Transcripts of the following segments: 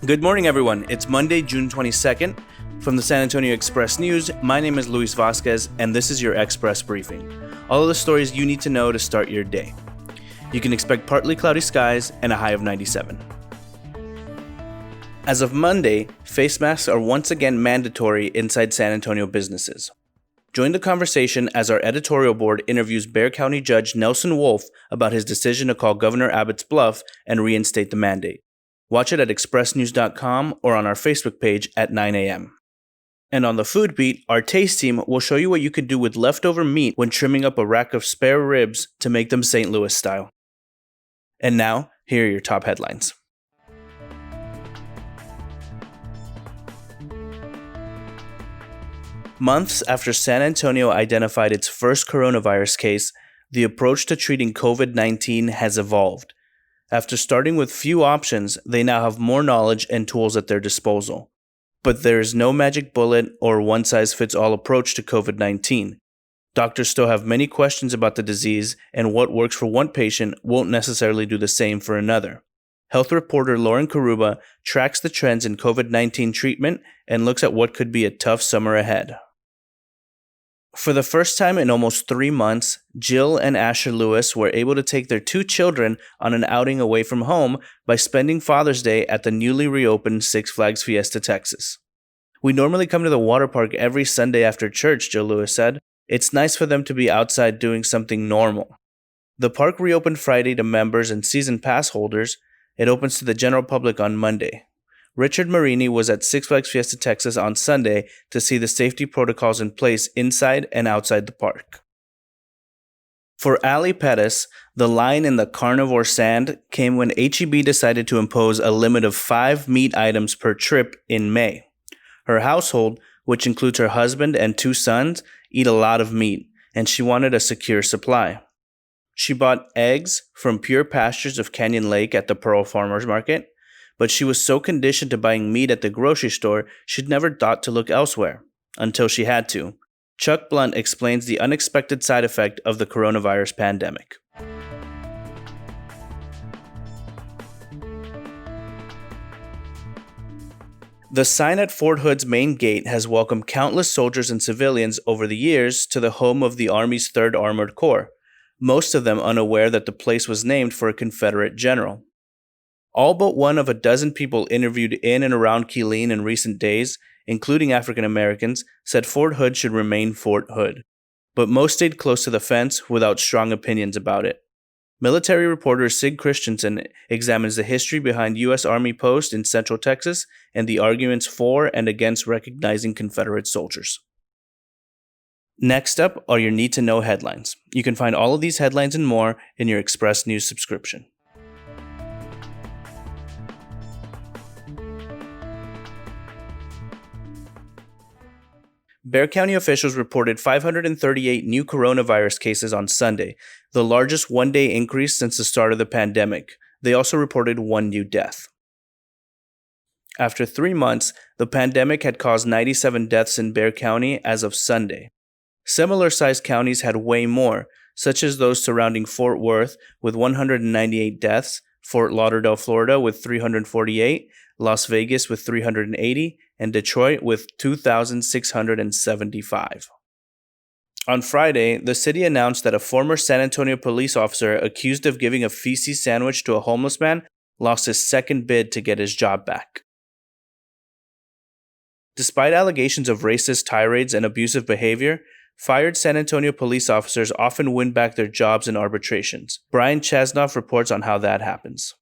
Good morning, everyone. It's Monday, June 22nd. From the San Antonio Express News, my name is Luis Vasquez, and this is your Express Briefing. All of the stories you need to know to start your day. You can expect partly cloudy skies and a high of 97. As of Monday, face masks are once again mandatory inside San Antonio businesses. Join the conversation as our editorial board interviews Bexar County Judge Nelson Wolf about his decision to call Governor Abbott's bluff and reinstate the mandate. Watch it at expressnews.com or on our Facebook page at 9 a.m. And on the food beat, our taste team will show you what you can do with leftover meat when trimming up a rack of spare ribs to make them St. Louis style. And now, here are your top headlines. Months after San Antonio identified its first coronavirus case, the approach to treating COVID-19 has evolved. After starting with few options, they now have more knowledge and tools at their disposal. But there is no magic bullet or one-size-fits-all approach to COVID-19. Doctors still have many questions about the disease, and what works for one patient won't necessarily do the same for another. Health reporter Lauren Karuba tracks the trends in COVID-19 treatment and looks at what could be a tough summer ahead. For the first time in almost 3 months, Jill and Asher Lewis were able to take their 2 children on an outing away from home by spending Father's Day at the newly reopened Six Flags Fiesta, Texas. "We normally come to the water park every Sunday after church," Jill Lewis said. "It's nice for them to be outside doing something normal." The park reopened Friday to members and season pass holders. It opens to the general public on Monday. Richard Marini was at Six Flags Fiesta, Texas on Sunday to see the safety protocols in place inside and outside the park. For Ali Pettis, the line in the carnivore sand came when H-E-B decided to impose a limit of 5 meat items per trip in May. Her household, which includes her husband and 2 sons, eat a lot of meat, and she wanted a secure supply. She bought eggs from Pure Pastures of Canyon Lake at the Pearl Farmers Market, but she was so conditioned to buying meat at the grocery store, she'd never thought to look elsewhere, until she had to. Chuck Blunt explains the unexpected side effect of the coronavirus pandemic. The sign at Fort Hood's main gate has welcomed countless soldiers and civilians over the years to the home of the Army's 3rd Armored Corps, most of them unaware that the place was named for a Confederate general. All but one of a dozen people interviewed in and around Killeen in recent days, including African Americans, said Fort Hood should remain Fort Hood. But most stayed close to the fence without strong opinions about it. Military reporter Sig Christensen examines the history behind U.S. Army posts in Central Texas and the arguments for and against recognizing Confederate soldiers. Next up are your need-to-know headlines. You can find all of these headlines and more in your Express News subscription. Bexar County officials reported 538 new coronavirus cases on Sunday, the largest one-day increase since the start of the pandemic. They also reported 1 new death. After 3 months, the pandemic had caused 97 deaths in Bexar County as of Sunday. Similar-sized counties had way more, such as those surrounding Fort Worth with 198 deaths, Fort Lauderdale, Florida with 348, Las Vegas with 380, and Detroit with 2,675. On Friday, the city announced that a former San Antonio police officer accused of giving a feces sandwich to a homeless man lost his second bid to get his job back. Despite allegations of racist tirades and abusive behavior, fired San Antonio police officers often win back their jobs in arbitrations. Brian Chasnoff reports on how that happens.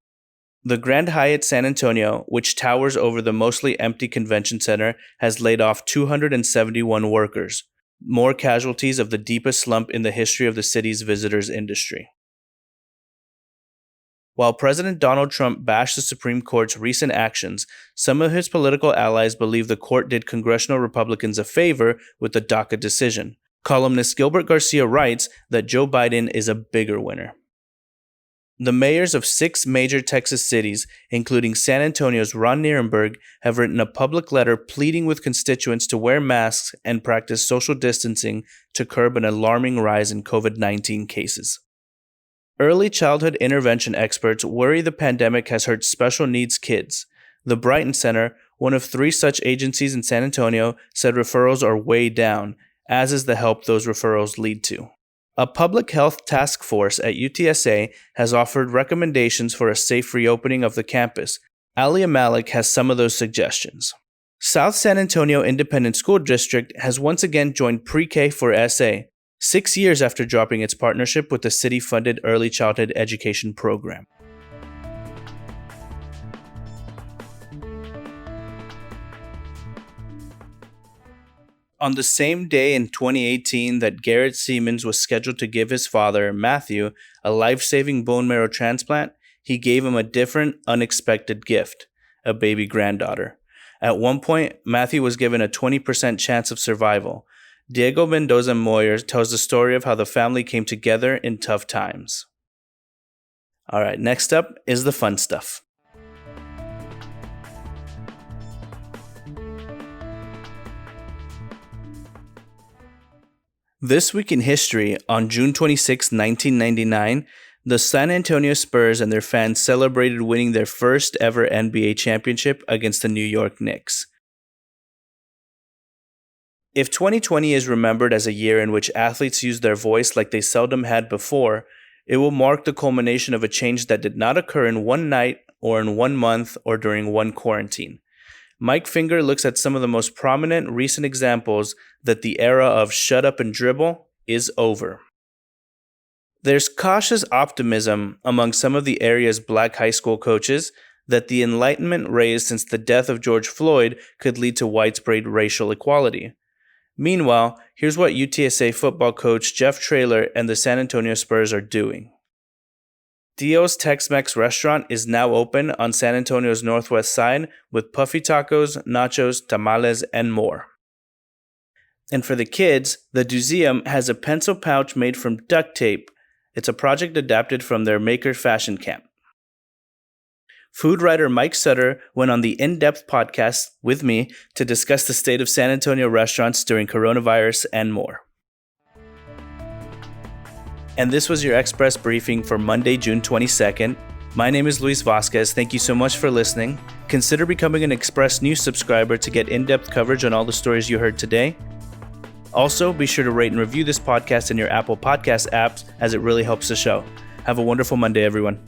The Grand Hyatt San Antonio, which towers over the mostly empty convention center, has laid off 271 workers, more casualties of the deepest slump in the history of the city's visitors industry. While President Donald Trump bashed the Supreme Court's recent actions, some of his political allies believe the court did congressional Republicans a favor with the DACA decision. Columnist Gilbert Garcia writes that Joe Biden is a bigger winner. The mayors of 6 major Texas cities, including San Antonio's Ron Nirenberg, have written a public letter pleading with constituents to wear masks and practice social distancing to curb an alarming rise in COVID-19 cases. Early childhood intervention experts worry the pandemic has hurt special needs kids. The Brighton Center, one of 3 such agencies in San Antonio, said referrals are way down, as is the help those referrals lead to. A public health task force at UTSA has offered recommendations for a safe reopening of the campus. Alia Malik has some of those suggestions. South San Antonio Independent School District has once again joined Pre-K for SA, 6 years after dropping its partnership with the city-funded early childhood education program. On the same day in 2018 that Garrett Siemens was scheduled to give his father, Matthew, a life-saving bone marrow transplant, he gave him a different, unexpected gift, a baby granddaughter. At one point, Matthew was given a 20% chance of survival. Diego Mendoza Moyer tells the story of how the family came together in tough times. All right, next up is the fun stuff. This week in history, on June 26, 1999, the San Antonio Spurs and their fans celebrated winning their first ever NBA championship against the New York Knicks. If 2020 is remembered as a year in which athletes used their voice like they seldom had before, it will mark the culmination of a change that did not occur in one night or in 1 month or during one quarantine. Mike Finger looks at some of the most prominent recent examples that the era of shut up and dribble is over. There's cautious optimism among some of the area's black high school coaches that the enlightenment raised since the death of George Floyd could lead to widespread racial equality. Meanwhile, here's what UTSA football coach Jeff Traylor and the San Antonio Spurs are doing. Dio's Tex-Mex restaurant is now open on San Antonio's northwest side with puffy tacos, nachos, tamales, and more. And for the kids, the Duseum has a pencil pouch made from duct tape. It's a project adapted from their Maker Fashion Camp. Food writer Mike Sutter went on the In-Depth podcast with me to discuss the state of San Antonio restaurants during coronavirus and more. And this was your Express briefing for Monday, June 22nd. My name is Luis Vasquez. Thank you so much for listening. Consider becoming an Express News subscriber to get in-depth coverage on all the stories you heard today. Also, be sure to rate and review this podcast in your Apple Podcast apps as it really helps the show. Have a wonderful Monday, everyone.